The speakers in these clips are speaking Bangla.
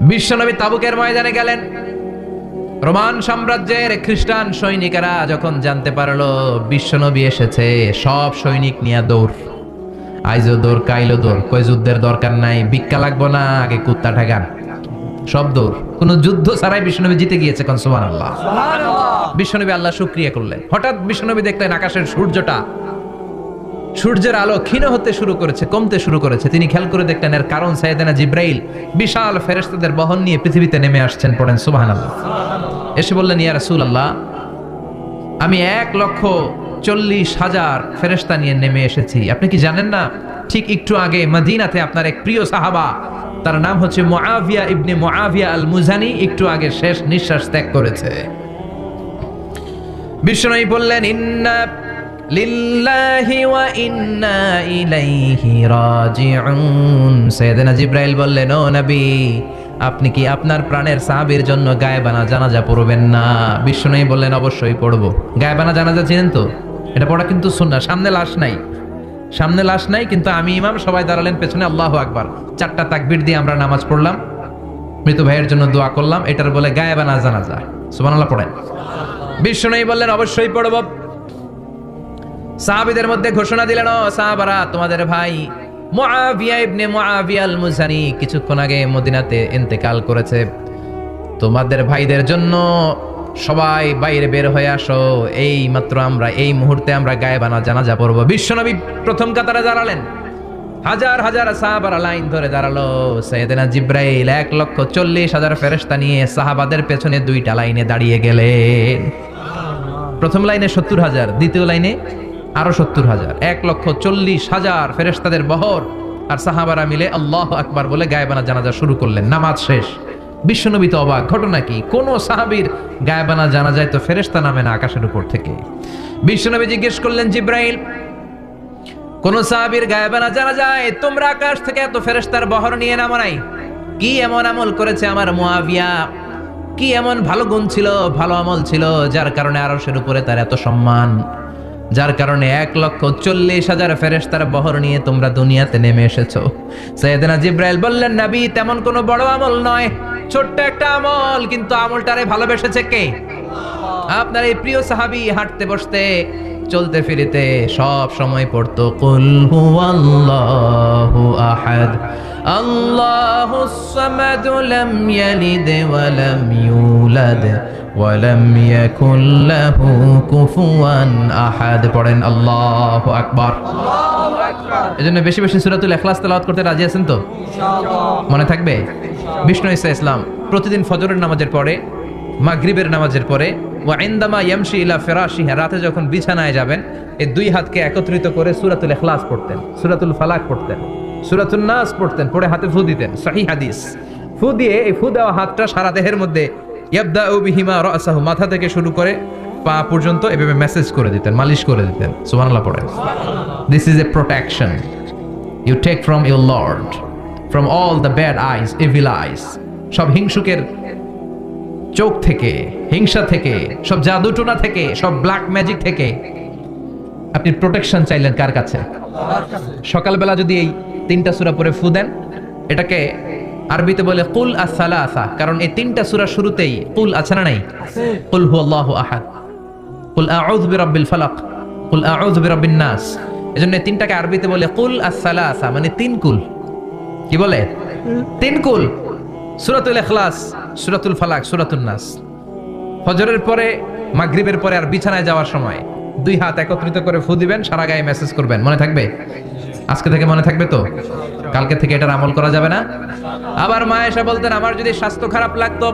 বিশ্বনবী তাবুকের ময়দানে গেলেন। রোমান সাম্রাজ্যের খ্রিস্টান সৈনিকেরা যখন জানতে পারলো বিশ্বনবী এসেছে, সব সৈনিক নিয়ে দৌড়। আইজো দৌড়, কাইলো দৌড়, কই যুদ্ধের দরকার নাই, ভিক্ষা লাগবো না, আগে কুত্তা ঠেকান। সব দৌড়, কোনো যুদ্ধ ছাড়াই বিশ্বনবী জিতে গিয়েছে। কোন সুবহানাল্লাহ। বিশ্বনবী আল্লাহ শুকরিয়া করলেন। হঠাৎ বিশ্বনবী দেখলেন আকাশের সূর্যের আলো ক্ষীণ হতে শুরু করেছে, কমতে শুরু করেছে। তিনি খেয়াল করে দেখলেন এর কারণ সাইয়েদনা জিব্রাইল বিশাল ফেরেশতাদের বহন নিয়ে পৃথিবীতে নেমে আসছেন। পড়েন সুবহানাল্লাহ। এসে বললেন, ইয়া রাসূলুল্লাহ, আমি 1,40,000 ফেরেশতা নিয়ে নেমে এসেছি। আপনি কি জানেন না, ঠিক একটু আগে মদিনাতে আপনার এক প্রিয় সাহাবা, তার নাম হচ্ছে মুআবিয়া ইবনে মুআবিয়া আল মুজানি, একটু আগে শেষ নিঃশ্বাস ত্যাগ করেছে। বিশ্বনবী বললেন, ইন্না লিল্লাহি ওয়া ইন্না ইলাইহি রাজিউন। সাইয়েদনা জিব্রাইল বললেন, ও নবী, আপনি কি আপনার প্রাণের সাহাবীর জন্য গায়েবানা জানাজা পড়বেন না? বিশ্বনবী বললেন, অবশ্যই পড়ব। গায়েবানা জানাজা চিনেন তো? এটা পড়া কিন্তু সুন্নাহ। সামনে লাশ নাই, কিন্তু আমি ইমাম, সবাই দাঁড়ালেন পেছনে, আল্লাহু আকবার, 4টা তাকবীর দিয়ে আমরা নামাজ পড়লাম, মৃত ভাইয়ের জন্য দোয়া করলাম। এটার বলে গায়েবানা জানাজা। সুবহানাল্লাহ পড়েন। বিশ্বনবী বললেন, অবশ্যই পড়ব। সাহাবীদের মধ্যে ঘোষণা দিলেন, ও সাহাবারা, তোমাদের ভাই মুআবিয়া ইবনে মুআবিয়া আল মুজানি কিছুক্ষণ আগে মদিনাতে ইন্তেকাল করেছে। তোমাদের ভাইদের জন্য সবাই বাইরে বের হয়ে আসো, এই মাত্র আমরা এই মুহূর্তে আমরা গায়েবানা জানাজা পড়ব। বিশ্বনবী প্রথম কাতারে দাঁড়ালেন, হাজার হাজার সাহাবারা লাইন ধরে দাঁড়ালো। সাইয়েদনা জিব্রাইল 1,40,000 ফেরেশতা নিয়ে সাহাবাদের পেছনে 2টা লাইনে দাঁড়িয়ে গেলেন। প্রথম লাইনে 70,000, দ্বিতীয় লাইনে আরো 70,000, 1,40,000 ফেরেশতাদের বহর। আর সাহাবারা মিলে আল্লাহু আকবার বলে গায়েবানা জানাজা শুরু করলেন। নামাজ শেষ। বিশ্বনবী তো অবাক, ঘটনা কি? কোন সাহাবীর গায়েবানা জানাজায় তো ফেরেশতা নামে না আকাশের উপর থেকে। বিশ্বনবী জিজ্ঞেস করলেন, জিব্রাইল, কোন সাহাবীর গায়েবানা জানাজায় তোমরা আকাশ থেকে এত ফেরেশতার বহর নিয়ে নামো নাই? কি এমন আমল করেছে আমার মুআবিয়া? কি এমন ভালো গুণ ছিল, ভালো আমল ছিল, যার কারণে আরশের উপরে তার এত সম্মান, যার কারণে 1,40,000 ফেরেশতার বহর নিয়ে তোমরা দুনিয়াতে নেমে এসেছো? সাইয়েদনা জিব্রাইল বললেন, নবী, তেমন কোনো বড় আমল নয়, ছোট্ট একটা আমল, কিন্তু আমলটারে ভালোবেসেছে কে? আপনার এই প্রিয় সাহাবী হাঁটতে বসতে চলতে ফিরিতে সব সময় পড়তো, কুল হুয়াল্লাহু আহাদ, আল্লাহুস সামাদ, লাম ইয়ালিদ ওয়া লাম ইউলাদ ওয়া লাম ইয়াকুল লাহু কুফুয়ান আহাদ। পড়েন আল্লাহু আকবার। আল্লাহু আকবার। এজন্য বেশি বেশি সূরাতুল ইখলাস তেলাওয়াত করতে রাজি আছেন তো? ইনশাআল্লাহ। মনে থাকবে? বিষ্ণু ঈসা ইসলাম প্রতিদিন ফজরের নামাজের পরে, মাগরিবের নামাজের পরে, ওয়া ইনদামা ইয়ামশি ইলা ফিরাশিহি, রাতে যখন বিছানায় যাবেন, এই 2 হাতকে একত্রিত করে সূরাতুল ইখলাস পড়তেন, সূরাতুল ফালাক পড়তেন, সূরাতুন নাস পড়তেন, পড়ে হাতে ফু দিতেন। সহিহ হাদিস। ফু দিয়ে এই ফু দেওয়া হাতটা সারা দেহের মধ্যে ইয়াবদাউ বিহিমা রাসাহু, মাথা থেকে শুরু করে পা পর্যন্ত এভাবে মেসেজ করে দিতেন, মালিশ করে দিতেন। সুবহানাল্লাহ পড়েন। This is a protection you take from your lord, from all the bad eyes, evil eyes, সব হিংসুকের চোখ থেকে, হিংসা থেকে, সব জাদুটোনা থেকে, সব ব্ল্যাক ম্যাজিক থেকে আপনি প্রোটেকশন চাইলেন কার কাছে? আল্লাহর কাছে। সকালবেলা যদি এই 3টা সূরা পড়ে ফু দেন, এটাকে আরবিতে বলে কুল আস-সালাসা, কারণ এই 3টা সূরা শুরুতেই কুল আছে না নাই? আছে। কুল হুয়াল্লাহু আহাদ, কুল আউযু বিরাব্বিল ফালাক, কুল আউযু বিরাব্বিন নাস। এজন্য এই 3টাকে আরবিতে বলে কুল আস-সালাসা, মানে 3 কুল। কি বলে? 3 কুল। সূরাতুল ইখলাস, সূরাতুল ফালাক, সূরাতুন নাস। ফজরের পরে, মাগরিবের পরে আর বিছানায় যাওয়ার সময় 2 হাত একত্রিত করে ফু দিবেন, সারা গায়ে মেসেজ করবেন। মনে থাকবে? আজকে থেকে মনে থাকবে তো? কালকে থেকে এটার আমল করা যাবে না? আবার মা আয়েশা বলতেন, আমার যদি স্বাস্থ্য খারাপ লাগতো,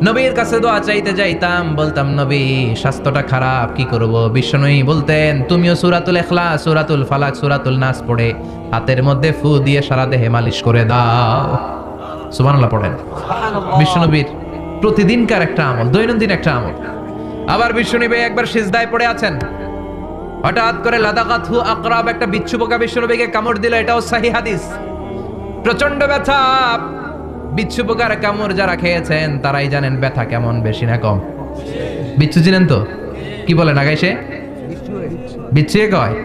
নবীর কাছে দোয়া চাইতে যাইতাম, বলতাম, নবী, স্বাস্থ্যটা খারাপ, কি করব? বিশ্বনবী বলতেন, তুমিও সূরাতুল ইখলাস, সূরাতুল ফালাক, সূরাতুল নাস পড়ে হাতের মধ্যে ফু দিয়ে সারা দেহে মালিশ করে দাও। সুবহানাল্লাহ পড়েন। বিশ্বনবীর প্রতিদিনকার একটা আমল, দৈনন্দিন একটা আমল। আবার বিশ্বনবী একবার সিজদায় পড়ে আছেন, হঠাৎ করে লাদাগাতহু আকরাব, একটা বিচ্ছু পোকা বিশ্বনবীকে কামড় দিল। এটাও সহিহ হাদিস। প্রচন্ড ব্যথা। বিচ্ছু পোকার কামড় যারা খেয়েছেন তারাই জানেন ব্যথা কেমন, বেশি না কম? বিচ্ছু চিনেন তো? কি বলেন আগাইছে? বিচ্ছু কয়।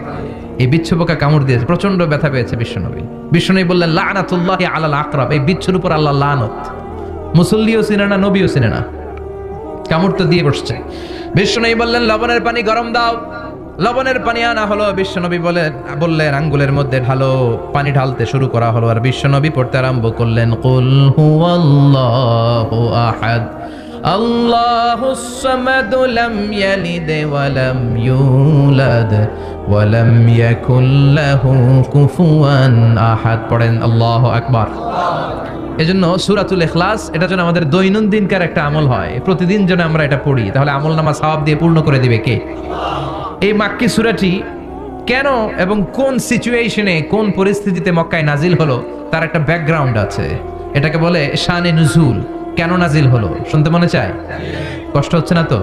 এই বিচ্ছু পোকা কামড় দিয়েছে, প্রচন্ড ব্যথা পেয়েছে বিশ্বনবী। বিশ্বনবী বললেন, লানাতুল্লাহি আলাল আকরাব, এই বিচ্ছুর উপর আল্লাহর লানত। মুসল্লিও চিনে না, নবীও চিনে না, কামড় তো দিয়ে বসছে। বিশ্বনবী বললেন লবণের পানি গরম দাও। লবণের পানি আনা হলো, বিশ্বনবী বললেন আঙ্গুলের মধ্যে ঢালো। পানি ঢালতে শুরু করা হলো, আর বিশ্বনবী পড়তে আরম্ভ করলেন কুল হুয়াল্লাহু আহাদ আল্লাহুস সামাদ লাম ইয়ালিদ ওয়া লাম ইউলাদ ওয়া লাম ইয়াকুল লাহু কুফুয়ান আহাদ। পড়েন আল্লাহু আকবার। এজন্য সূরাতুল ইখলাস এটা যেন আমাদের দৈনন্দিনকার একটা আমল হয়, প্রতিদিন যেন আমরা এটা পড়ি, তাহলে আমলনামা সওয়াব দিয়ে পূর্ণ করে দিবে কে? এই মাক্কি সূরাটি কেন এবং কোন সিচুয়েশনে, কোন পরিস্থিতিতে মক্কায় নাজিল হলো তার একটা ব্যাকগ্রাউন্ড আছে। এটাকে বলে শানে নুজুল। কেন নাজিল হলো শুনতে মনে চায়? কষ্ট হচ্ছে না তো?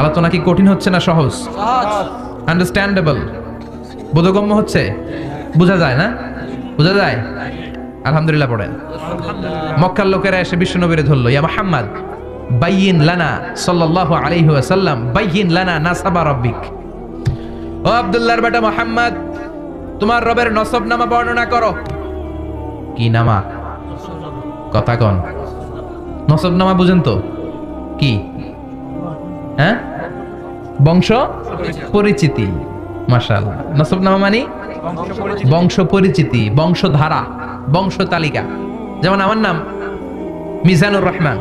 আলোচনা কি কঠিন হচ্ছে না সহজ? আন্ডারস্ট্যান্ডেবল, বোধগম্য হচ্ছে? বোঝা যায় না? বোঝা যায়? আলহামদুলিল্লাহ পড়েন। মক্কার লোকেরা এসে বিশ্বনবীরে ধরলো, ইয়া মুহাম্মদ বাইয়িন লানা সাল্লাল্লাহু আলাইহি ওয়াসাল্লাম বাইয়িন লানা নাসাবা রাব্বিক। ও আব্দুল্লাহর বেটা মুহাম্মদ, তোমার রবের নসবনামা বর্ণনা করো। কি নামা? কথা কন। নসবনামা বুঝেন তো কি? হ্যাঁ, বংশ পরিচিতি। মাশাআল্লাহ। নসবনামা মানে বংশ পরিচিতি, বংশধারা, বংশ তালিকা। যেমন আমার নাম মিজানুর রহমান,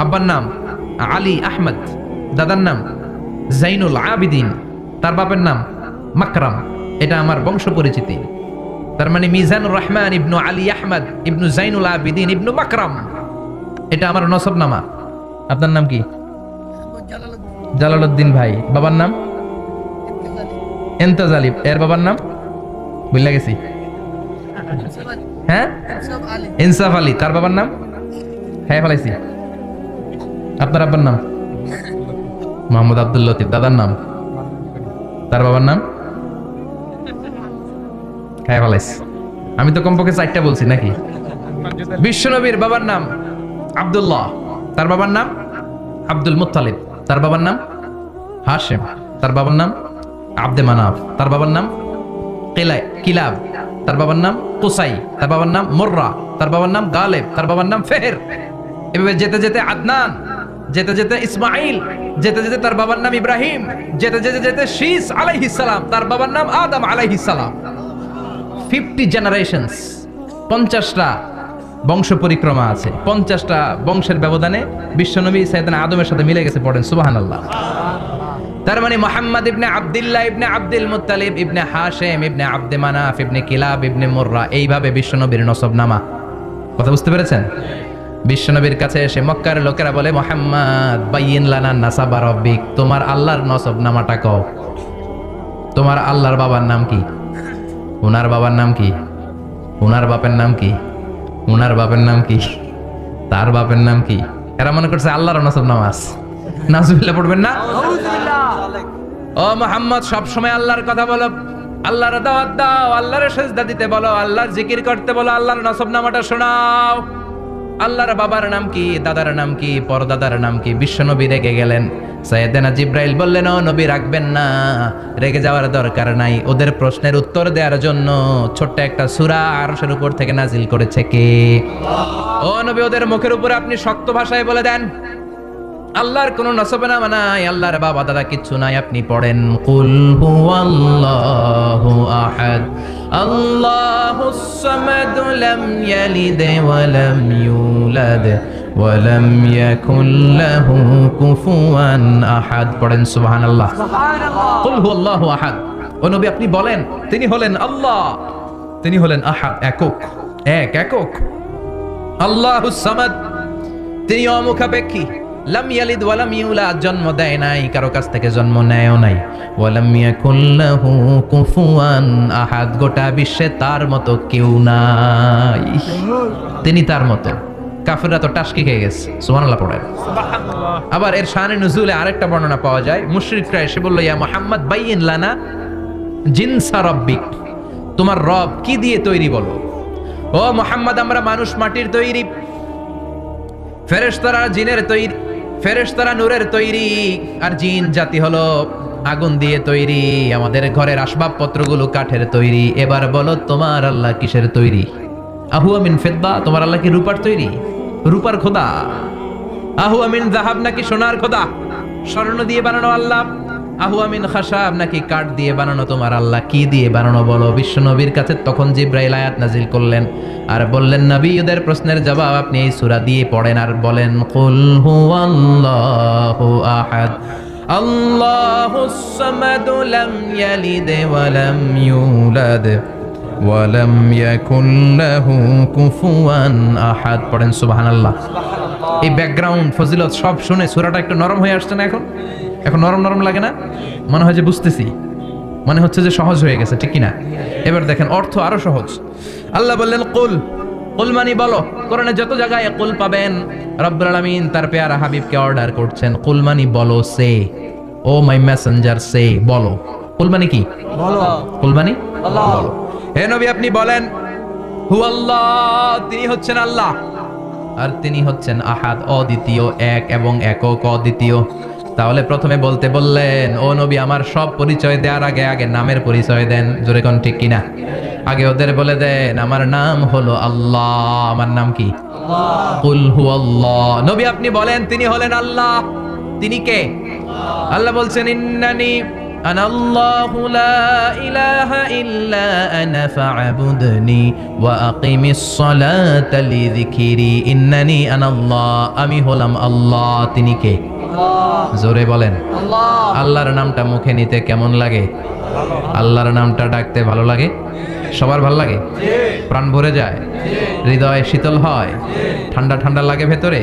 আব্বার নাম আলী আহমদ, দাদার নাম জাইনুল আবিদিন, তার বাপের নাম মাকরাম। এটা আমার বংশ পরিচিতি। তার মানে মিজানুর রহমান ইবনু আলী আহমদ ইবনু জাইনুল আবিদিন ইবনু মাকরাম, এটা আমার নসবনামা। আপনার নাম কি? জালালউদ্দিন ভাই। বাবার নাম এন্তাজালি। এর বাবার নাম ভুলে গেছি। হ্যাঁ, ইনসাফ আলী। তার বাবার নাম হ্যাঁ ফেলাইছি। আপনার আব্বার নাম মোহাম্মদ আব্দুল লতিফ। দাদার নাম, তার বাবার নাম হ্যাঁ ফেলাইছি। আমি তো কমপক্ষে 4টা বলছি নাকি? বিশ্বনবীর বাবার নাম আব্দুল্লাহ, তার বাবার নাম আব্দুল মুত্তালিব, তার বাবার নাম হাশিম, তার বাবার নাম আব্দে মানাফ, তার বাবার নাম কিলাব, তার বাবার নাম কুসাই, তার বাবার নাম মুররা, তার বাবার নাম গালেব, তার বাবার নাম ফেহের। এভাবে যেতে যেতে আদনান, যেতে যেতে ইসমাইল, যেতে যেতে তার বাবার নাম ইব্রাহিম, যেতে যেতে যেতে শীস আলাইহিস সালাম, তার বাবার নাম আদম আলাইহিস সালাম। 50 জেনারেশনস, 50টা বংশ পরিক্রমা আছে। 50টা বংশের ব্যবধানে বিশ্বনবী সাইয়েদনা আদমের সাথে মিলে গেছে। পড়েন সুবহানাল্লাহ। তার মানে মুহাম্মদ ইবনে আব্দুল্লাহ ইবনে আব্দুল মুত্তালিব ইবনে হাশিম ইবনে আব্দে মানাফ ইবনে কিলাব ইবনে মুররা, এইভাবে বিশ্বনবীর নসবনামা। কথা বুঝতে পেরেছেন? বিশ্বনবীর কাছে এসে মক্কার লোকেরা বলে, মুহাম্মদ বাইয়িন লানা নাসাবা রাব্বিক, তোমার আল্লাহর নসবনামাটা কও। তোমার আল্লাহর বাবার নাম কি? ওনার বাবার নাম কি? ওনার বাপের নাম কি? ওনার বাপের নাম কি? তার বাপের নাম কি? এরা মনে করছে আল্লাহর নসবনামা আছে। নাউজুবিল্লাহ পড়বেন না? ও মুহাম্মদ, সব সময় আল্লাহর কথা বলো, আল্লাহর দাওয়াত দাও, আল্লাহর সিজদা দিতে বলো, আল্লাহর জিকির করতে বলো, আল্লাহর নসবনামাটা শোনাও। আল্লাহর বাবার নাম কি? দাদার নাম কি? পরদাদার নাম কি? বিশ্বনবী রেগে গেলেন। সাইয়েদনা জিব্রাইল বললেন, ও নবী রাখবেন না, রেগে যাওয়ার দরকার নাই। ওদের প্রশ্নের উত্তর দেওয়ার জন্য ছোট্ট একটা সূরা আরশের উপর থেকে নাজিল করেছে কে? ও নবী, ওদের মুখের উপরে আপনি শক্ত ভাষায় বলে দেন, আল্লাহর কোনো নসবনামা নাই, আল্লাহর বাবা দাদা কিচ্ছু নাই। আপনি পড়েন কুল হুয়াল্লাহু আহাদ আল্লাহুস সামাদ লাম ইয়ালিদ ওয়া লাম ইউলাদ ওয়া লাম ইয়াকুল লাহু কুফুয়ান আহাদ। পড়েন সুবহানাল্লাহ। কুল হুয়াল্লাহু আহাদ। ও নবী আপনি বলেন, তিনি হলেন আল্লাহ, তিনি হলেন আহাদ, একক, একক। আল্লাহুস সামাদ, তিনি অমুখাপেক্ষী। লাম ইয়ালিদ ওয়া লাম ইউলাদ, জন্ম দেয় নাই, কারো কাছ থেকে জন্ম নেয়ও নাই। ওয়া লাম ইয়াকুল লাহু কুফুয়ান আহাদ, গোটা বিশ্বে তার মতো কেউ নাই, তিনি তার মতো। কাফিররা তো টাসকি খেয়ে গেছে। সুবহানাল্লাহ পড়েন। আবার এর শানে নুজুলে আরেকটা বর্ণনা পাওয়া যায়। মুশরিকরা এসে বলল, ইয়া মুহাম্মদ বাইয়িন লানা জিনসা রাব্বিক, তোমার রব কি দিয়ে তৈরি বলো। ও মুহাম্মদ, আমরা মানুষ মাটির তৈরি, ফেরেশতারা জিনের তৈরি, ফেরেশতারা নূরের তৈরি, আর জিন জাতি হলো আগুন দিয়ে তৈরি। আমাদের ঘরের আসবাবপত্রগুলো কাঠের তৈরি। এবার বলো তোমার আল্লাহ কিসের তৈরি? আহুয়া মিন ফিদ্দা, তোমার আল্লাহ কি রূপার তৈরি? রূপার খোদা? আহু আমিন যাহাব নাকি সোনার খোদা? স্বর্ণ দিয়ে বানানো আল্লাহ? আহু আমিন খাসাব নাকি কাঠ দিয়ে বানানো তোমার আল্লাহ? কি দিয়ে বানানো বলো? বিশ্ব নবীর কাছে তখন জিব্রাইল আয়াত নাজিল করলেন আর বললেন, নবী, ওদের প্রশ্নের জবাব আপনি এই সূরা দিয়ে পড়েন আর বলেন, কুল হুয়াল্লাহু আহাদ আল্লাহুস সামাদ লাম ইয়ালিদ ওয়া লাম ইউলাদ ওয়া লাম ইয়াকুল লাহু কুফুয়ান আহাদ। পড়েন সুবহানাল্লাহ। এই ব্যাকগ্রাউন্ড ফজিলত সব শুনে সূরাটা একটু নরম হয়ে আসছে না? এখন নরম নরম লাগে না? মনে হয় যে বুঝতেছি, মনে হচ্ছে যে সহজ হয়ে গেছে, ঠিক কিনা? এবার দেখেন অর্থ আরো সহজ। আল্লাহ বললেন কুল, কুল মানে বলো। কোরআনে যত জায়গায় কুল পাবেন, রব্বুল আলামিন তার পেয়ারা হাবিবকে অর্ডার করছেন, কুল মানে বলো, সে, ও মাই মেসেঞ্জার, সে, বলো। কুল মানে কি? বলো। কুল মানে বলো। হে নবী, আপনি বলেন, হু আল্লাহ, তিনি হচ্ছেন আল্লাহ, আর তিনি হচ্ছেন আহাদ, অদ্বিতীয়, এক এবং একক, অদ্বিতীয়। তাহলে প্রথমে বলতে বললেন, ও নবী, আমার সব পরিচয় দেওয়ার আগে নামের পরিচয় দেন। জোরে কোন, ঠিক কিনা? আগে ওদের বলে দেন, আমার নাম হলো আল্লাহ। আমার নাম কি? কুল হু আল্লাহ। নবী, আপনি বলেন, তিনি হলেন আল্লাহ। তিনি কে? আল্লাহ বলছেন, ইন্নানি আনাল্লাহু লা ইলাহা ইল্লা আনা ফা'বুদনি ওয়া আকিমিস সালাতা লিযিকরি। ইন্নানি আনাল্লাহ, আমি হলাম আল্লাহ। তিনি কে? জোরে বলেন। আল্লাহর নামটা মুখে নিতে কেমন লাগে? আল্লাহর নামটা ডাকতে ভালো লাগে? সবার ভালো লাগে? প্রাণ ভরে যায়? হৃদয় শীতল হয়? ঠান্ডা ঠান্ডা লাগে ভেতরে?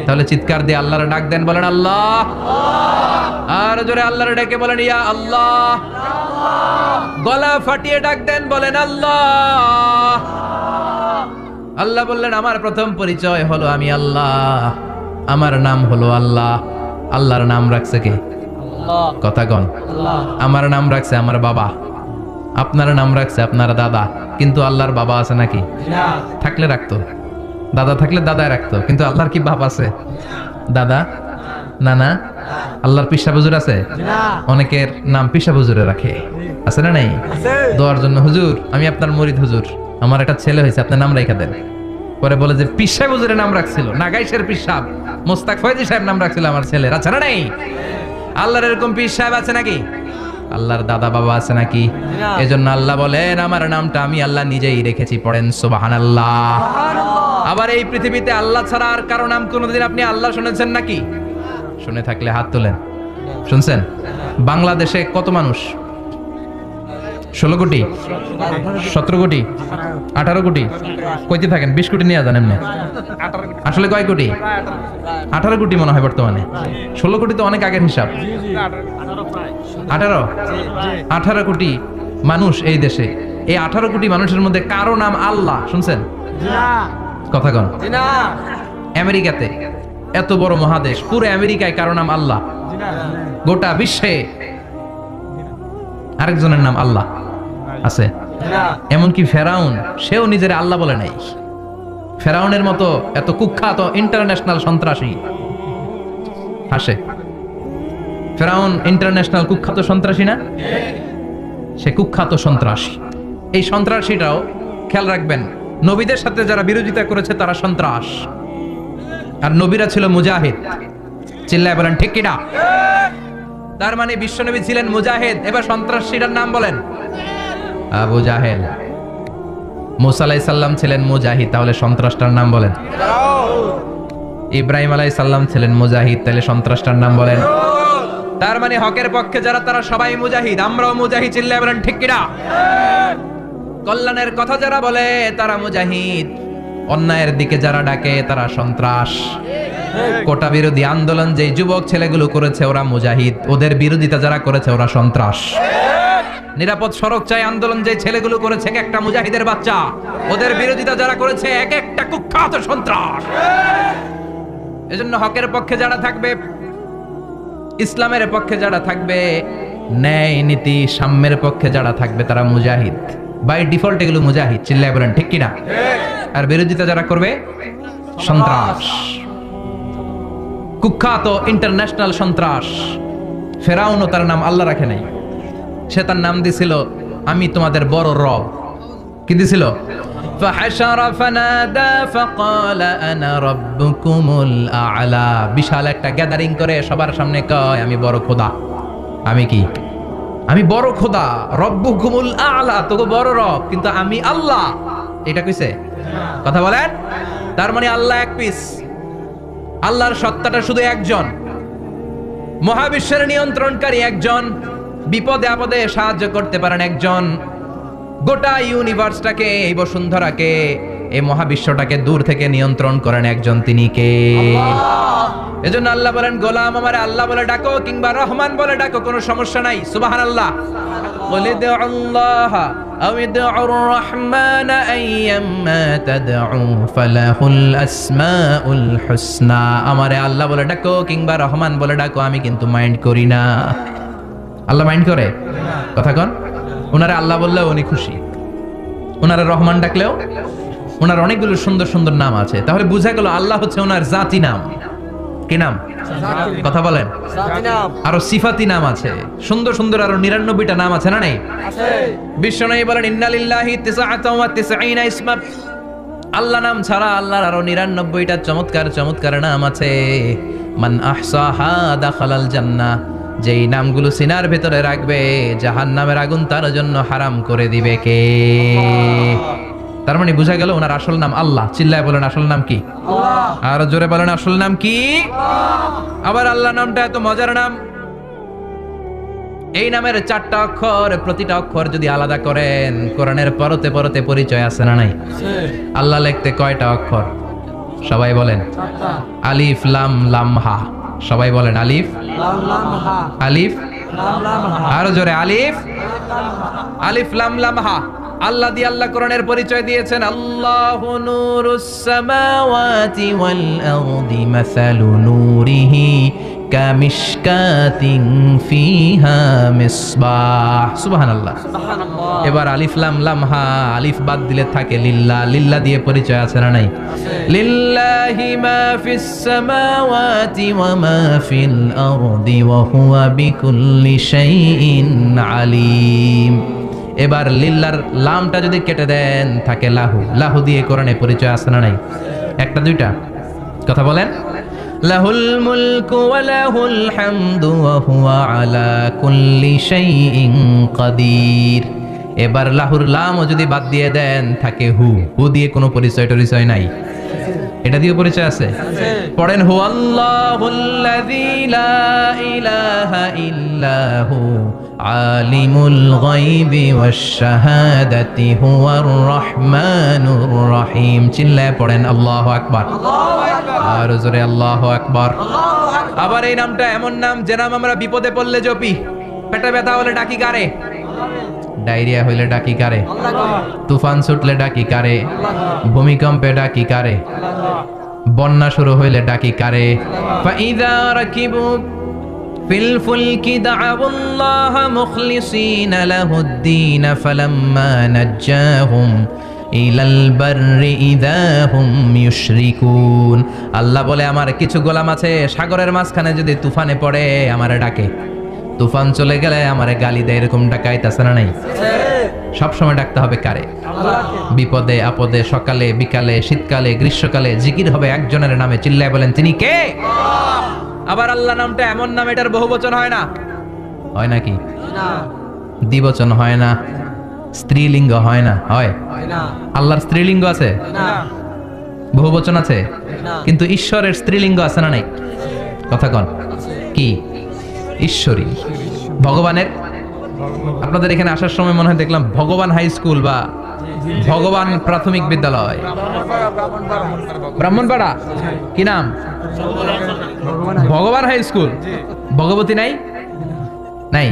তাহলে চিৎকার দিয়ে আল্লাহর ডাক দেন, বলেন আল্লাহ। আর জোরে আল্লাহর ডেকে বলেন, ইয়া আল্লাহ। গলা ফাটিয়ে ডাক দেন, বলেন আল্লাহ। আল্লাহ বললেন, আমার প্রথম পরিচয় হলো আমি আল্লাহ, আমার নাম হলো আল্লাহ। আল্লাহর নাম রাখছে কে? কথা কন। আমার নাম রাখছে আমার বাবা, আপনার নাম রাখছে আপনার দাদা। কিন্তু আল্লাহর বাবা আছে নাকি? থাকলে রাখতো, দাদা থাকলে দাদায় রাখতো। কিন্তু আল্লাহর কি বাপ আছে? দাদা, নানা? আল্লাহর পিসা হুজুর আছে? অনেকের নাম পিসা হুজুরে রাখে, আছে না নাই? দোয়ার জন্য, হুজুর আমি আপনার মুরিদ, হুজুর আমার একটা ছেলে হয়েছে, আপনার নাম রেখে দেন। পরে বলে যে পিসা হুজুরের নাম রাখছিল, নাগাইশের পিসাব মোস্তাক ফয়জি সাহেব নাম রাখছিল আমার ছেলের, আছে না নাই? আল্লাহর এরকম পীর সাহেব আছে নাকি? আল্লাহর দাদা বাবা আছে নাকি? এজন্য আল্লাহ বলেন, আমার নামটা আমি আল্লাহ নিজেই রেখেছি। পড়েন সুবহানাল্লাহ। আবার এই পৃথিবীতে আল্লাহ ছাড়া আর কারো নাম কোনোদিন আপনি আল্লাহ শুনেছেন নাকি? শুনে থাকলে হাত তোলেন। শুনছেন? বাংলাদেশে কত মানুষ? 16 কোটি, 17 কোটি, 18 কোটি? কইতে থাকেন, 20 কোটি নিয়ে যান এমনি। আসলে কয় কোটি? 18 কোটি মনে হয় বর্তমানে। 16 কোটি তো অনেক আগের হিসাব। 18 কোটি মানুষ এই দেশে। এই 18 কোটি মানুষের মধ্যে কারো নাম আল্লাহ শুনছেন? কথা কন। আমেরিকাতে, এত বড় মহাদেশ, পুরো আমেরিকায় কারো নাম আল্লাহ? গোটা বিশ্বে আরেকজনের নাম আল্লাহ আছে? এমনকি ফেরাউন, সেও নিজের আল্লাহ বলে নাই। ফেরাউনের মতো এত কুখ্যাত ইন্টারন্যাশনাল সন্ত্রাসী আসে। ফেরাউন ইন্টারন্যাশনাল কুখ্যাত সন্ত্রাসী না? সে কুখ্যাত সন্ত্রাসী। এই সন্ত্রাসীটাও, খেয়াল রাখবেন, নবীদের সাথে যারা বিরোধিতা করেছে তারা সন্ত্রাস, আর নবীরা ছিল মুজাহিদ। চিল্লায় বলেন ঠিক কিনা? তার মানে বিশ্বনবী ছিলেন মুজাহিদ। এবার সন্ত্রাসীটার নাম বলেন, আবু জাহেল। মুসা আলাইহিস সালাম ছিলেন মুজাহিদ, তাহলে সন্ত্রাসটার নাম বলেন। ইব্রাহিম আলাইহিস সালাম ছিলেন মুজাহিদ, তাহলে সন্ত্রাসটার নাম বলেন। তার মানে হকের পক্ষে যারা তারা সবাই মুজাহিদ, আমরাও মুজাহিদ। চিল্লায় বলেন ঠিক কিনা? কল্যাণের কথা যারা বলে তারা মুজাহিদ, অন্যায়ের দিকে যারা ডাকে তারা সন্ত্রাস। কোটা বিরোধী আন্দোলন যে যুবক ছেলেগুলো করেছে ওরা মুজাহিদ, ওদের বিরোধিতা যারা করেছে ওরা সন্ত্রাস। নিরাপদ সড়ক চাই আন্দোলন যে ছেলেগুলো করেছে এক একটা মুজাহিদের বাচ্চা, ওদের বিরোধিতা যারা করেছে এক একটা কুখ্যাত সন্ত্রাস। এজন্য হকের পক্ষে যারা থাকবে, ইসলামের পক্ষে যারা থাকবে, ন্যায় নীতি সাম্যের পক্ষে যারা থাকবে তারা মুজাহিদ। বাই ডিফল্ট এগুলো মুজাহিদ। চিল্লায় বলেন ঠিক কিনা? আর বিরোধিতা যারা করবে সন্ত্রাস, কুখ্যাত ইন্টারন্যাশনাল সন্ত্রাস। ফেরাউনও তার নাম আল্লাহ রাখে নাই, সে তার নাম দিছিল আমি তোমাদের বড় রব। কি দিছিল? فحشر فنادى فقال انا ربكم الاعلى বিশাল একটা গ্যাদারিং করে সবার সামনে কয় আমি বড় খোদা আমি কি আমি বড় খোদা রব্বুকুমুল আ'লা তো বড় রব কিন্তু আমি আল্লাহ এটা কইছে কথা বলেন তার মানে আল্লাহ এক পিস আল্লাহর সত্তাটা শুধু একজন মহাবিশ্বের নিয়ন্ত্রণকারী একজন বিপদে আপদে সাহায্য করতে পারেন একজন গোটা ইউনিভার্সটাকে এই বসুন্ধরাকে এই মহাবিশ্বটাকে দূর থেকে নিয়ন্ত্রণ করেন একজন তিনি কে আল্লাহ এজন্য আল্লাহ বলেন গোলাম আমারে আল্লাহ বলে ডাকো কিংবা রহমান বলে ডাকো কোনো সমস্যা নাই সুবহানাল্লাহ বলে দাও আল্লাহ আও ইদউর রহমান আইয়াম্মা তাদউ ফালাহুল আসমাউল হুসনা আমারে আল্লাহ বলে ডাকো কিংবা রহমান বলে ডাকো আমি কিন্তু মাইন্ড করি না আল্লাহ মাইন্ড করে কথা কোন ওনারে আল্লাহ বললেও উনি খুশি ওনারে রহমান ডাকলেও ওনার অনেকগুলো সুন্দর সুন্দর নাম আছে তাহলে বোঝা গেল আল্লাহ হচ্ছে ওনার জাতি নাম কি নাম কথা বলেন আরো সিফাতি নাম আছে সুন্দর সুন্দর আরো 99টা নাম আছে না নাই আছে বিশ্বনবী বলেন ইন্নালিল্লাহি 99 ইসমা আল্লাহ নাম ছাড়া আল্লাহর আরো 99টা চমৎকার চমৎকার নাম আছে মান আহসাহা দাখালাল জান্নাহ যেই নামগুলো সিনার ভিতরে রাখবে জাহান্নামের আগুন তার জন্য হারাম করে দিবে কে তার মানে বোঝা গেল ওনার আসল নাম আল্লাহ চিল্লায় বলেন আসল নাম কি আল্লাহ আর জোরে বলেন আসল নাম কি আল্লাহ আবার আল্লাহ নামটা এত মজার নাম এই নামের 4টা অক্ষর প্রতিটা অক্ষর যদি আলাদা করেন কোরআনের পরতে পরতে পরিচয় আছে না নাই আল্লাহ লিখতে কয়টা অক্ষর সবাই বলেন 4টা আলিফ লাম লাম হা সবাই বলেন আলিফ লাম লাম হা আলিফ লাম লাম হা আর জোরে আলিফ আলিফ লাম লাম হা আল্লাহ দিয়ে আল্লাহ কোরআনের পরিচয় দিয়েছেন আল্লাহু নূরুস সামাওয়াতি ওয়াল আরদি মাসালু নূরিহি কামিশকাতিন ফিহা মিসবাহ সুবহানাল্লাহ সুবহানাল্লাহ এবার আলিফ লাম লাম হা আলিফ বাদ দিলে থাকে লিল্লাহ লিল্লাহ দিয়ে পরিচয় আছে না নাই লিল্লাহি মা ফিস সামাওয়াতি ওয়া মা ফিল আরদি ওয়া হুয়া বিকুল্লি শাইইন আলিম এবার লিল্লার লামটা যদি কেটে দেন থাকে লাহু লাহু দিয়ে কোরআনে পরিচয় আছে না নাই একটা দুইটা কথা বলেন লাহুল মুলকু ওয়া লাহুল হামদু ওয়া হুয়া আলা কুল্লি শাইইন কাদির এবার লাহুর লামও যদি বাদ দিয়ে দেন থাকে হু হু দিয়ে কোনো পরিচয় টরিচয় নাই এটা দিয়ে পরিচয় আছে পড়েন হু আল্লাহুল্লাযী লা ইলাহা ইল্লাহু আলিমুল গায়বি ওয়াশ শাহাদাতি হুয়ার রহমানুর রহিম চিল্লায়ে পড়েন আল্লাহু আকবার আর জোরে আল্লাহু আকবার আবার এই নামটা এমন নাম যে নাম আমরা বিপদে পড়লে জপি পেটে ব্যথা হলে ডাকি কারে ডায়রিয়া হইলে ডাকি কারে তুফান ছুটলে ডাকি কারে ভূমিকম্পে ডাকি কারে বন্যা শুরু হইলে ডাকি কারে ফাইযা রাকিবু ফিল ফুলকি দা'আবুল্লাহ মুখলিসিনা লাহুদ্দিন ফালাম্মা নাজ্জাহুম ইলাল বাররি ইযা হুম ইউশরিকুন আল্লাহ বলে আমার কিছু গোলাম আছে সাগরের মাঝখানে যদি তুফানে পড়ে আমারে ডাকে তুফান চলে গেলে আমারে গালি দেয় এরকম ডাকাইতাছে না নাই সব সময় ডাকতে হবে কারে বিপদে আপদে সকালে বিকালে শীতকালে গ্রীষ্মকালে জিকির হবে একজনের নামে চিল্লায় বলেন তিনি কে আবার আল্লাহ নামটা এমন নাম এটার বহুবচন হয় না হয় নাকি না দ্বিবচন হয় না স্ত্রীলিঙ্গ হয় না হয় না আল্লাহর স্ত্রীলিঙ্গ আছে না বহুবচন আছে না কিন্তু ঈশ্বরের স্ত্রীলিঙ্গ আছে না নাই কথা কোন কি ঈশ্বরী ভগবানের আপনাদের এখানে আসার সময় মনে হয় দেখলাম ভগবান হাই স্কুল বা ভগবান প্রাথমিক বিদ্যালয় ব্রাহ্মণপাড়া কি নাম ভগবান হাই স্কুল ভগবতী নাই নাই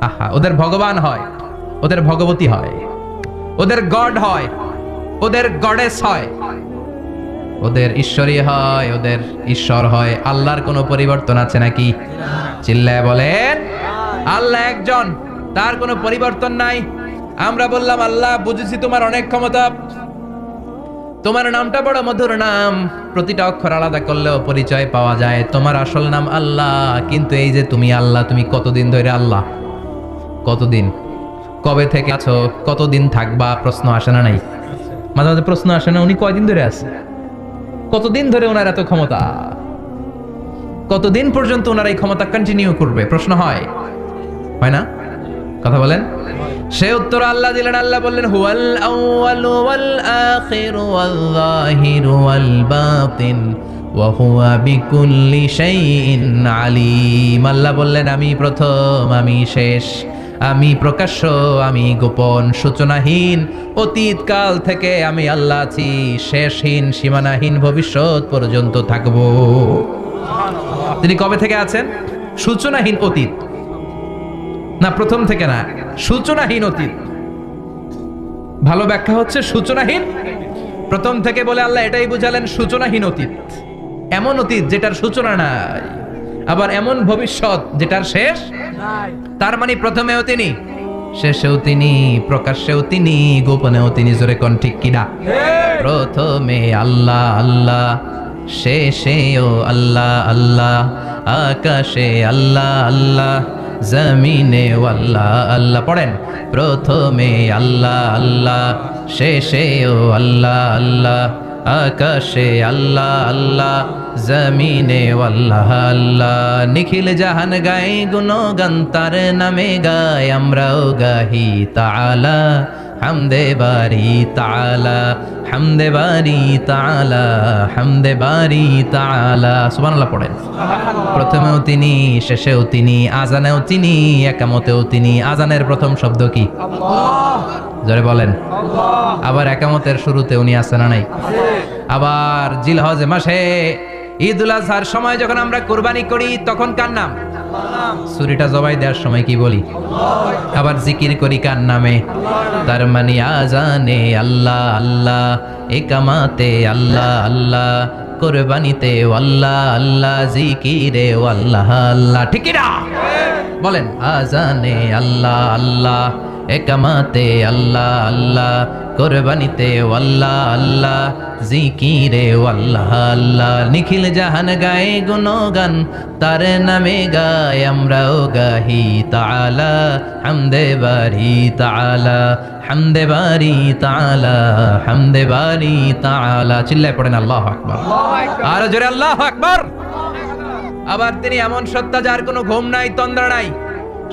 আহা ওদের ভগবান হয় ওদের ভগবতী হয় ওদের গড হয় ওদের গডেস হয় ওদের ঈশ্বরী হয় ওদের ঈশ্বর হয় আল্লাহর কোনো পরিবর্তন আছে নাকি চিল্লায় বলেন আল্লাহ একজন তার কোনো পরিবর্তন নাই আমরা বললাম আল্লাহ বুঝেছি তোমার অনেক ক্ষমতা তোমার নামটা বড় মধুর নাম প্রতিটা অক্ষর আলাদা করলেও পরিচয় পাওয়া যায় তোমার আসল নাম আল্লাহ কিন্তু এই যে তুমি আল্লাহ তুমি কতদিন ধরে আল্লাহ কতদিন কবে থেকে আছো কতদিন থাকবা প্রশ্ন আসে না নাই মাঝে মাঝে প্রশ্ন আসে না, উনি কয়দিন ধরে আছে, কতদিন ধরে ওনার এত ক্ষমতা, কতদিন পর্যন্ত ওনার এই ক্ষমতা কন্টিনিউ করবে, প্রশ্ন হয় না? কথা বলেন। সে উত্তর আল্লাহ দিলেন, আল্লাহ বললেন হুয়াল আউয়ালু ওয়াল আখিরু ওয়াল যাহিরু ওয়াল বাতিন ওয়া হুয়া বিকুল্লি শাইইন আলিম। আল্লাহ বললেন আমি প্রথম, আমি শেষ, আমি প্রকাশ্য, আমি গোপন, সূচনাহীন, অতীত কাল থেকে আমি আল্লাহ আছি, শেষহীন, সীমানাহীন, ভবিষ্যৎ পর্যন্ত থাকবো। তিনি কবে থেকে আছেন? সূচনাহীন অতীত না, প্রথম থেকে না, সূচনাহীন অতীত। ভালো ব্যাখ্যা হচ্ছে সূচনাহীন প্রথম থেকে বলে আল্লাহ এটাই বুঝালেন সূচনাহীন অতীত, এমন অতীত যেটার সূচনা নাই, আবার এমন ভবিষ্যৎ যেটার শেষ নাই। তার মানে প্রথমেও তিনি, শেষেও তিনি, প্রকাশ্যেও তিনি, গোপনেও তিনি। জোরে কোন ঠিক কিনা? প্রথমে আল্লাহ আল্লাহ, শেষেও আল্লাহ আল্লাহ, আকাশে আল্লাহ আল্লাহ, জমিনে আল্লাহ আল্লাহ। পড়েন, প্রথমে আল্লাহ আল্লাহ, শেষেও আল্লাহ আল্লাহ, আকাশে আল্লাহ আল্লাহ, জমিনে আল্লাহ আল্লাহ। নিখিল জাহান গায় গুণগান তার নামে গায়, আমরাও গাহি তাআলা হামদে বারি তাআলা, হামদে বারি তাআলা, হামদে বারি তাআলা। সুবহানাল্লাহ পড়েন। প্রথমেও তিনি, শেষেও তিনি, আজানেও তিনি, একামতেও তিনি। আজানের প্রথম শব্দ কি? আল্লাহ। জোরে বলেন আল্লাহ। আবার একামতের শুরুতে উনি আছেন না নাই? আবার জিলহজ মাসে ঈদুল আজহার সময় যখন আমরা কুরবানি করি তখন কার নাম? ছুরিটা জবাই দেওয়ার সময় কি বলি? আবার জিকির করি কার নামে? তার মানে আজানে আল্লাহ আল্লাহ, একামাতে আল্লাহ আল্লাহ, কুরবানিতে আল্লাহ আল্লাহ, জিকিরে আল্লাহ আল্লাহ। ঠিক কি না? বলেন, আজানে আল্লাহ আল্লাহ, একামাতে আল্লাহ আল্লাহ, কুরবানিতে আল্লাহ আল্লাহ, জিকিরে আল্লাহ আল্লাহ। নিখিল জাহান গায়ে গুণগান তার নামে গায়, আমরাও গাহি তাআলা হামদে বারি তাআলা, হামদে বারি তাআলা, হামদে বারি তাআলা। চিল্লায় পড়েন আল্লাহু আকবার। আর জোরে আল্লাহু আকবার। আবার তিনি এমন সত্তা যার কোনো ঘুম নাই, তন্দ্রা নাই।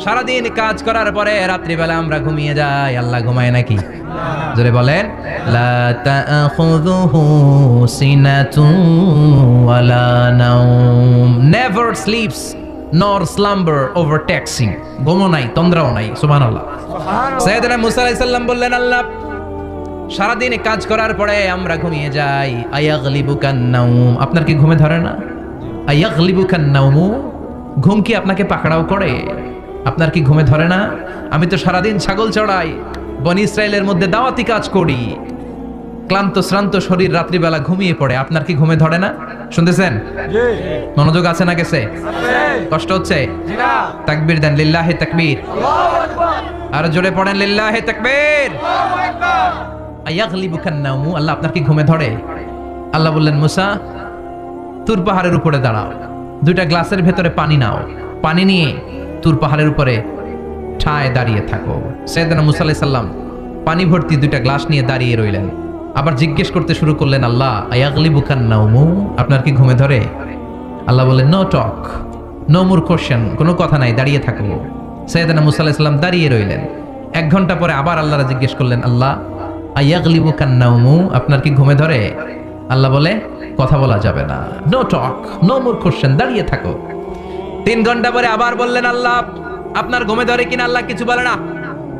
সারাদিন কাজ করার পরে রাত্রিবেলা আমরা ঘুমিয়ে যাই, আল্লাহ ঘুমায় নাকি? জোরে বলেন, লা তাখুযুহু সিনাতুন ওয়ালা নাওম, নেভার স্লিপস নর স্লাম্বার ওভারটেকস হিম। ঘুমও নাই, তন্দ্রাও নাই। সুবহানাল্লাহ। সাইয়েদনা মুসা আলাইহিস সালাম বললেন, আল্লাহ সারাদিন কাজ করার পরে আমরা ঘুমিয়ে যাই, আয়াগলিবুকান নাওম, আপনার কি ঘুমে ধরে না? আয়াগলিবুকান নাওম, ঘুম কি আপনাকে পাকড়াও করে? আপনার কি ঘুমে ধরে না? আমি তো সারাদিন ছাগল চড়াই, বনি ইসরায়েলের মধ্যে দাওয়াতি কাজ করি, ক্লান্ত শ্রান্ত শরীর রাত্রিবেলা ঘুমিয়ে পড়ে, আপনার কি ঘুমে ধরে না? শুনতেছেন? মনোযোগ আছে না গেছে? কষ্ট হচ্ছে? তাকবীর দেন, লিল্লাহি তাকবীর। আর জোরে পড়েন, লিল্লাহি তাকবীর। আয়াগলিবুকান নাওম, আল্লাহ আপনার কি ঘুমে ধরে? আল্লাহ বললেন, মুসা তুর পাহাড়ের উপরে দাঁড়াও, দুইটা গ্লাসের ভেতরে পানি নাও, পানি নিয়ে তুর পাহাড়ের উপরে ঠায় দাঁড়িয়ে থাকো। সাইয়েদনা মুসা আলাইহিস সালাম পানি ভর্তি দুইটা গ্লাস নিয়ে দাঁড়িয়ে রইলেন। আবার জিজ্ঞেস করতে শুরু করলেন, আল্লাহ আয়াগলিবুকান নাওম, আপনার কি ঘুমে ধরে? আল্লাহ বললেন, no talk, no more question, কোনো কথা নাই, দাঁড়িয়ে থাকো। সাইয়েদনা মুসা আলাইহিস সালাম দাঁড়িয়ে রইলেন। 1 ঘন্টা পরে আবার আল্লাহরা জিজ্ঞেস করলেন, আল্লাহ আয়াগলিবুকান নাওম, আপনার কি ঘুমে ধরে? আল্লাহ বলে, কথা বলা যাবে না, no talk, no more question, দাঁড়িয়ে থাকো। 3 ঘন্টা পরে আবার বললেন, আল্লাহ আপনার ঘুমে ধরে কিনা? আল্লাহ কিছু বলে না।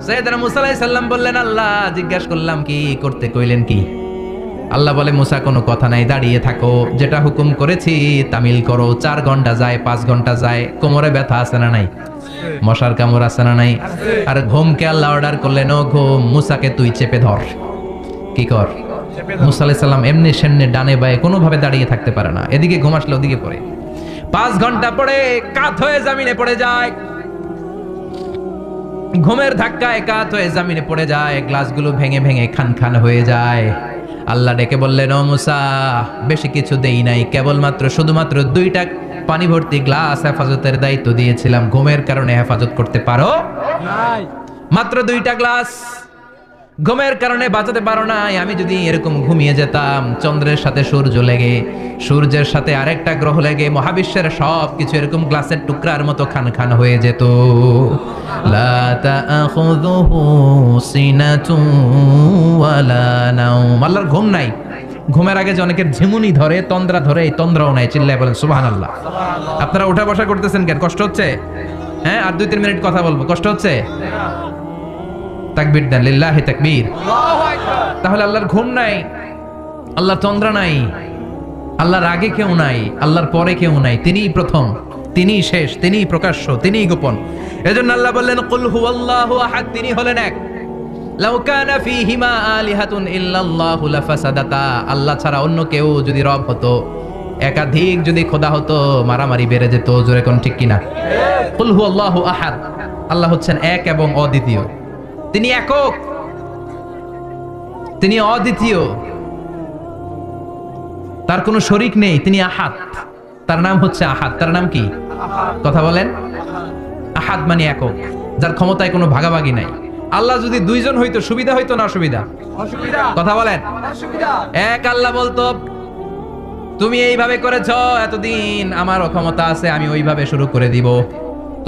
সাইয়েদনা মুসা আলাইহিস সালাম বললেন, আল্লাহ জিজ্ঞাসা করলাম কি করতে কইলেন কি? আল্লাহ বলে, মুসা কোনো কথা নাই, দাঁড়িয়ে থাকো, যেটা হুকুম করেছি তামিল করো। 4 ঘন্টা যায়, 5 ঘন্টা যায়, কোমরে ব্যথা আছে না নাই? মশার কামড় আছে না নাই? আর ঘুমকে আল্লাহ অর্ডার করলেন, ও ঘুম, মুসাকে তুই চেপে ধর। কি কর? মুসা আলাইহিস সালাম এমনি সেমনি ডানে বায়ে কোনোভাবে দাঁড়িয়ে থাকতে পারে না, এদিকে ঘুম আসলে ওদিকে পড়ে। 5 ঘন্টা পরে কাত হয়ে জমিনে পড়ে যায়, ঘুমের ধাক্কায় কাত হয়ে জমিনে পড়ে যায়, গ্লাসগুলো ভেঙে ভেঙে খান খান হয়ে যায়। আল্লাহ ডেকে বললেন, ও মুসা বেশি কিছু দেই নাই, কেবলমাত্র শুধুমাত্র 2টা পানি ভর্তি গ্লাস হেফাজতের দায়িত্ব দিয়েছিলাম, ঘুমের কারণে হেফাজত করতে পারো নাই। মাত্র 2টা গ্লাস, ঘুমের কারণে বাঁচাতে পারো না। আমি যদি এরকম ঘুমিয়ে যেতাম, চন্দ্রের সাথে সূর্য লেগে, সূর্যের সাথে আরেকটা গ্রহ লেগে মহাবিশ্বের সব কিছু এরকম গ্লাসের টুকরার মতো খান খান হয়ে যেত। লা তাখুযুহু সিনাতুন ওয়ালা নাওম। আল্লাহর ঘুম নাই। ঘুমের আগে যে অনেকের ঝিমুনি ধরে, তন্দ্রা ধরে, এই তন্দ্রাও নাই। চিল্লায় বলেন সুবহানাল্লাহ। আপনারা উঠা বসা করতেছেন কেন? কষ্ট হচ্ছে? হ্যাঁ, আর 2-3 মিনিট কথা বলবো, কষ্ট হচ্ছে? তাকবীর দেন, লিল্লাহি তাকবীর। তাহলে আল্লাহর ঘুম নাই, আল্লাহর তন্দ্রা নাই, আল্লাহর আগে কেউ নাই, আল্লাহর পরে কেউ নাই। তিনিই প্রথম, তিনিই শেষ, তিনিই প্রকাশ্য, তিনিই গোপন। এজন্য আল্লাহ বললেন কুল হুয়াল্লাহু আহাদ, তিনি হলেন এক। লাউ কানা ফীহিমা আলিহাতুন ইল্লাল্লাহু লাফাসাদাতা। আল্লাহ ছাড়া অন্য কেউ যদি রব হতো, একাধিক যদি খোদা হতো, মারামারি বেড়ে যেত। জোরে কোন ঠিক কিনা? কুল হুয়াল্লাহু আহাদ, আল্লাহ হচ্ছেন এক এবং অদ্বিতীয়। তিনি একক, তিনি অদ্বিতীয়, তার কোনো শরীক নেই। তিনি আহাদ, তার নাম হচ্ছে আহাদ। তার নাম কি? কথা বলেন। আহাদ মানে একক, যার ক্ষমতায় কোনো ভাগাভাগি নাই। আল্লাহ যদি 2 জন হইতো সুবিধা হইতো না অসুবিধা? কথা বলেন। এক আল্লাহ বলতো তুমি এইভাবে করেছো এতদিন, আমারও ক্ষমতা আছে, আমি ওইভাবে শুরু করে দিব।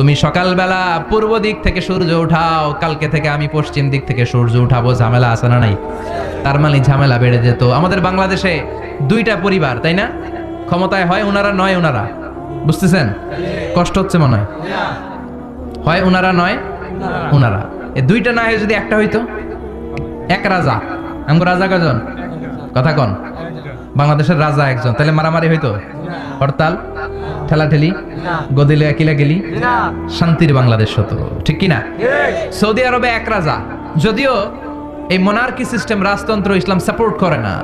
তুমি সকালবেলা পূর্ব দিক থেকে সূর্য উঠাও, কালকে থেকে আমি পশ্চিম দিক থেকে সূর্য উঠাবো। ঝামেলা আছে না নাই? তার মানে ঝামেলা বেড়ে যেত। আমাদের বাংলাদেশে 2টা পরিবার, তাই না? ক্ষমতায় হয় ওনারা, নয় ওনারা। বুঝতেছেন? কষ্ট হচ্ছে মনে হয়? হয় ওনারা, নয় ওনারা। এই 2টা না হয়ে যদি একটা হইতো, এক রাজা। আমগো রাজা কজন? কথা কন। বাংলাদেশের রাজা একজন, তাহলে মারামারি হইতো? হরতাল, ঠেলাঠেলি, গদিলে কিলাগিলি, শান্তির বাংলাদেশ হতো। ঠিক কিনা? সৌদি আরবে এক রাজা, যদিও এই মোনার্কি সিস্টেম, রাজতন্ত্র ইসলাম সাপোর্ট করে না,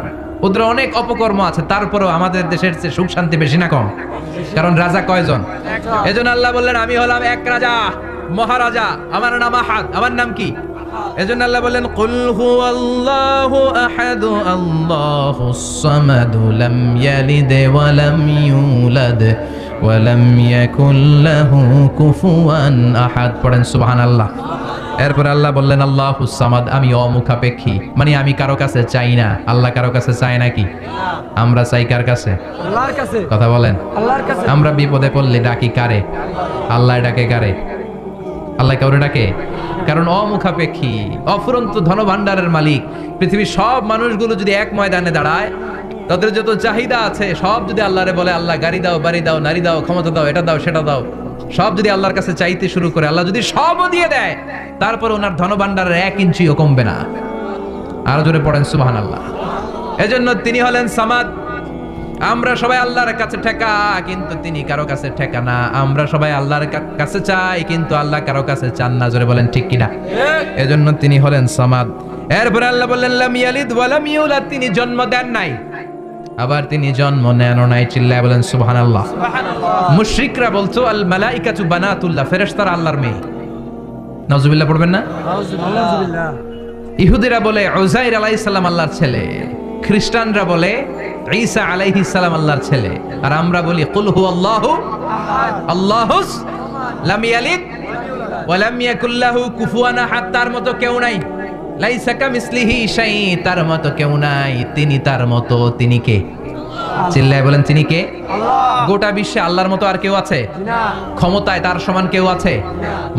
ওদের অনেক অপকর্ম আছে, তারপরেও আমাদের দেশের চেয়ে সুখ শান্তি বেশি না কম? কারণ রাজা কয়জন? এজন্য আল্লাহ বললেন আমি হলাম এক রাজা, মহারাজা, আমার নাম আহাদ। আমার নাম কি? এজন্য আল্লাহ বললেন কুল হুয়াল্লাহু আহাদ আল্লাহুস সামাদ লাম ইয়ালিদ ওয়া লাম ইউলাদ ওয়া লাম ইয়াকুল লাহু কুফুয়ান আহাদ। পড়েন সুবহানাল্লাহ। এরপর আল্লাহ বললেন আল্লাহুস সামাদ, আমি অমুখাপেক্ষী, মানে আমি কারো কাছে চাই না। আল্লাহ কারো কাছে চায় নাকি? আমরা চাই কার কাছে? আল্লাহর কাছে। কথা বলেন। আল্লাহর কাছে। আমরা বিপদে পড়লে ডাকি কারে? আল্লাহ ডাকে কারে? আল্লাহ কাউরে ডাকে? কারণ অমুখাপেক্ষী, অফুরন্ত ধনভাণ্ডারের মালিক। পৃথিবীর সব মানুষগুলো যদি এক ময়দানে দাঁড়ায়, তাদের যত চাহিদা আছে সব যদি আল্লাহরে বলে, আল্লাহ গাড়ি দাও, বাড়ি দাও, নারী দাও, ক্ষমতা দাও, এটা দাও, সেটা দাও, সব যদি আল্লাহর কাছে চাইতে শুরু করে, আল্লাহ যদি সবও দিয়ে দেয়, তারপর ওনার ধনভাণ্ডারের 1 ইঞ্চিও কমবে না। আরো জোরে পড়েন সুবহানাল্লাহ। এজন্য তিনি হলেন সামাদ। আমরা সবাই আল্লাহর কাছে ঠেকা, কিন্তু তিনি কারো কাছে ঠেকা না। আমরা সবাই আল্লাহর কাছে চাই, কিন্তু আল্লাহ কারো কাছে চান না। জোরে বলেন ঠিক কিনা? এজন্য তিনি হলেন সামাদ। এরপর আল্লাহ বললেন লাম ইয়ালিদ ওয়া লাম ইউলাদ, তিনি জন্ম দেন নাই, আবার তিনি জন্ম নেনও নাই। চিল্লায় বলেন সুবহানাল্লাহ। মুশরিকরা বলতো আল মালাইকাতু বানাতুল্লাহ, ফেরেশতারা আল্লাহর মেয়ে। নাউজুবিল্লাহ পড়বেন না? নাউজুবিল্লাহ। ইহুদিরা বলে উযাইর আলাইহিস সালাম আল্লাহর ছেলে, খ্রিস্টানরা বলে ঈসা আলাইহিস সালাম আল্লাহর ছেলে, আর আমরা বলি কুল হুয়াল্লাহু আহাদ আল্লাহুস লাম ইয়ালিদ ওয়া লাম ইয়াকুল লাহু কুফুয়ান আহাদ। তার মতো কেউ নাই। লাইসা কামিসলিহি শাই, তার মতো কেউ নাই। তিনি তার মতো, তিনি কে? চিল্লায় বলেন তিনি কে? আল্লাহ। গোটা বিশ্বে আল্লাহর মতো আর কেউ আছে? না। ক্ষমতায় তার সমান কেউ আছে?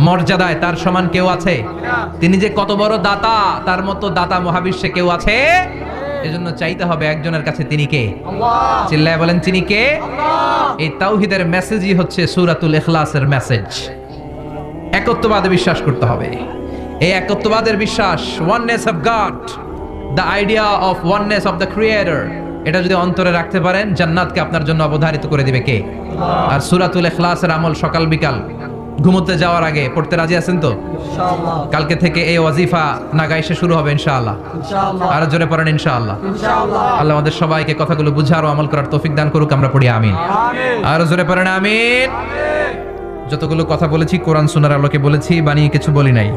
মর্যাদায় তার সমান কেউ আছে? না। তিনি যে কত বড় দাতা, তার মতো দাতা মহাবিশ্বে কেউ আছে? এজন্য চাইতে হবে একজনের কাছে, তিনি কে? আল্লাহ। চিল্লায় বলেন তিনি কে? আল্লাহ। এই তাওহীদের মেসেজই হচ্ছে সূরাতুল ইখলাসের মেসেজ। একত্ববাদে বিশ্বাস করতে হবে। এই একত্ববাদের বিশ্বাস, oneness of god, the idea of oneness of the creator, এটা যদি অন্তরে রাখতে পারেন, জান্নাতকে আপনার জন্য অবধারিত করে দিবে কে? আর সূরাতুল ইখলাসের আমল সকাল বিকাল ঘুমোতে যাওয়ার আগে পড়তে রাজি আছেন তো? ইনশাআল্লাহ। কালকে থেকে এই ওয়াজিফা নাগাইশে শুরু হবে ইনশাআল্লাহ। ইনশাআল্লাহ। আর জোরে পড়েন ইনশাআল্লাহ। ইনশাআল্লাহ। আল্লাহ আমাদের সবাইকে কথাগুলো বুঝার ও আমল করার তৌফিক দান করুক। আমরা পড়ি আমিন। আমিন। আর জোরে পড়েন আমিন। আমিন। যতগুলো কথা বলেছি কোরআন সুন্নাহর আলোকে বলেছি, বানিয়ে কিছু বলি নাই।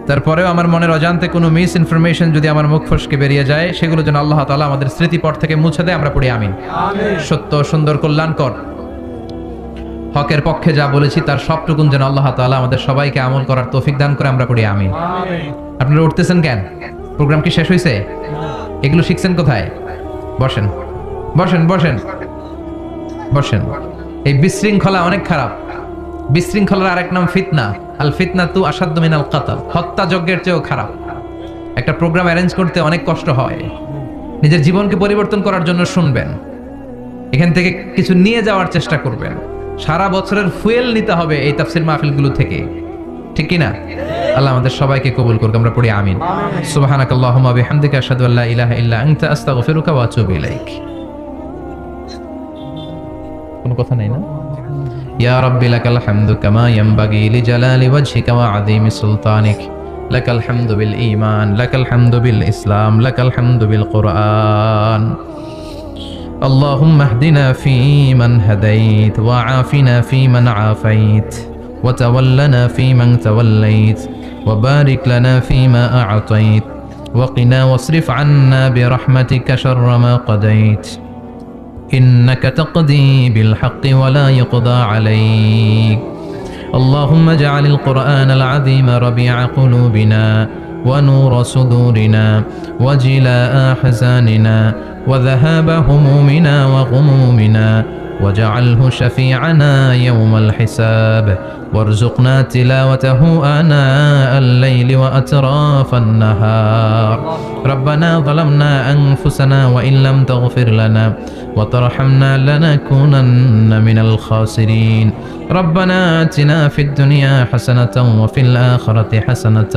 তারপরেও আমার মনের অজান্তে কোনো মিস ইনফরমেশন যদি আমার মুখ ফসকে বেরিয়ে যায়, সেগুলো যেন আল্লাহ তাআলা আমাদের স্মৃতিপট থেকে মুছে দেয়। আমরা পড়ি আমিন। আমিন। সত্য, সুন্দর, কল্যাণকর, হকের পক্ষে যা বলেছি তার সবটুকুন যেন আল্লাহ তাআলা আমাদের সবাইকে আমল করার তৌফিক দান করে। আমরা পড়ি আমিন। আমিন। আপনারা উঠতেছেন কেন? প্রোগ্রাম কি শেষ হয়েছে? এগুলো শিখছেন কোথায়? বসেন বসেন বসেন বসেন। এই বিশৃঙ্খলা অনেক খারাপ। বিশৃঙ্খলার আরেক নাম ফিতনা। আল ফিতনা তু আসাদ্দু মিনাল কাতল। হত্যা যজ্ঞের চেয়েও খারাপ। একটা প্রোগ্রাম অ্যারেঞ্জ করতে অনেক কষ্ট হয়। নিজের জীবনকে পরিবর্তন করার জন্য শুনবেন, এখান থেকে কিছু নিয়ে যাওয়ার চেষ্টা করবেন। সারা বছরের ফুয়েল নিতে হবে এই তাফসির মাহফিলগুলো থেকে, ঠিক কি না? আল্লাহ আমাদের সবাইকে কবুল করুক, আমরা পড়ি আমিন। সুবহানাকাল্লাহুম্মা ওয়া বিহামদিকা আশহাদু আল্লা ইলাহা ইল্লা আনতা আস্তাগফিরুকা ওয়া আতুবু ইলাইক। কোনো কথা নাই না? ইয়া রাব্বি লাকাল হামদু কামা ইয়ানবাগি লিজালালি ওয়াজহিকা ওয়া আযীমি সুলতানিক। লাকাল হামদু বিল ঈমান, লাকাল হামদু বিল ইসলাম, লাকাল হামদু বিল কুরআন। اللهم اهدنا فيمن هديت، وعافنا فيمن عافيت، وتولنا فيمن توليت، وبارك لنا فيما أعطيت، وقنا واصرف عنا برحمتك شر ما قضيت، إنك تقضي بالحق ولا يقضى عليك. اللهم اجعل القرآن العظيم ربيع قلوبنا ونور صدورنا وجلاء أحزاننا وذهاب همومنا وغمومنا، واجعله شفيعنا يوم الحساب، وارزقنا تلاوته آناء الليل وأطراف النهار. ربنا ظلمنا أنفسنا وإن لم تغفر لنا وترحمنا لنكونن من الخاسرين. ربنا آتنا في الدنيا حسنة وفي الآخرة حسنة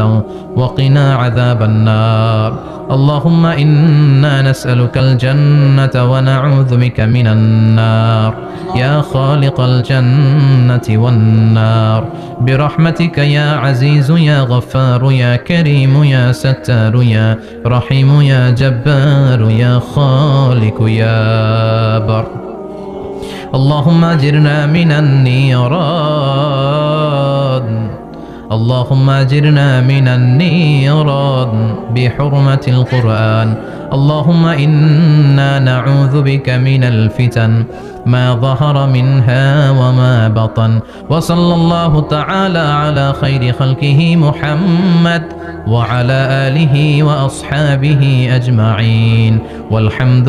وقنا عذاب النار. اللهم إنا نسألك الجنة ونعوذ بك من النار، يا خالق الجنة والنار، برحمتك يا عزيز يا غفار يا كريم يا ستار يا رحيم يا جبار يا خالق يا بر. اللهم أجرنا من النيران، اللهم أجرنا من النيران بحرمة القرآن. اللهم إنا نعوذ بك من الفتن ما ظهر منها وما بطن. وصلى الله تعالى على خير خلقه محمد وعلى آله وأصحابه أجمعين، والحمد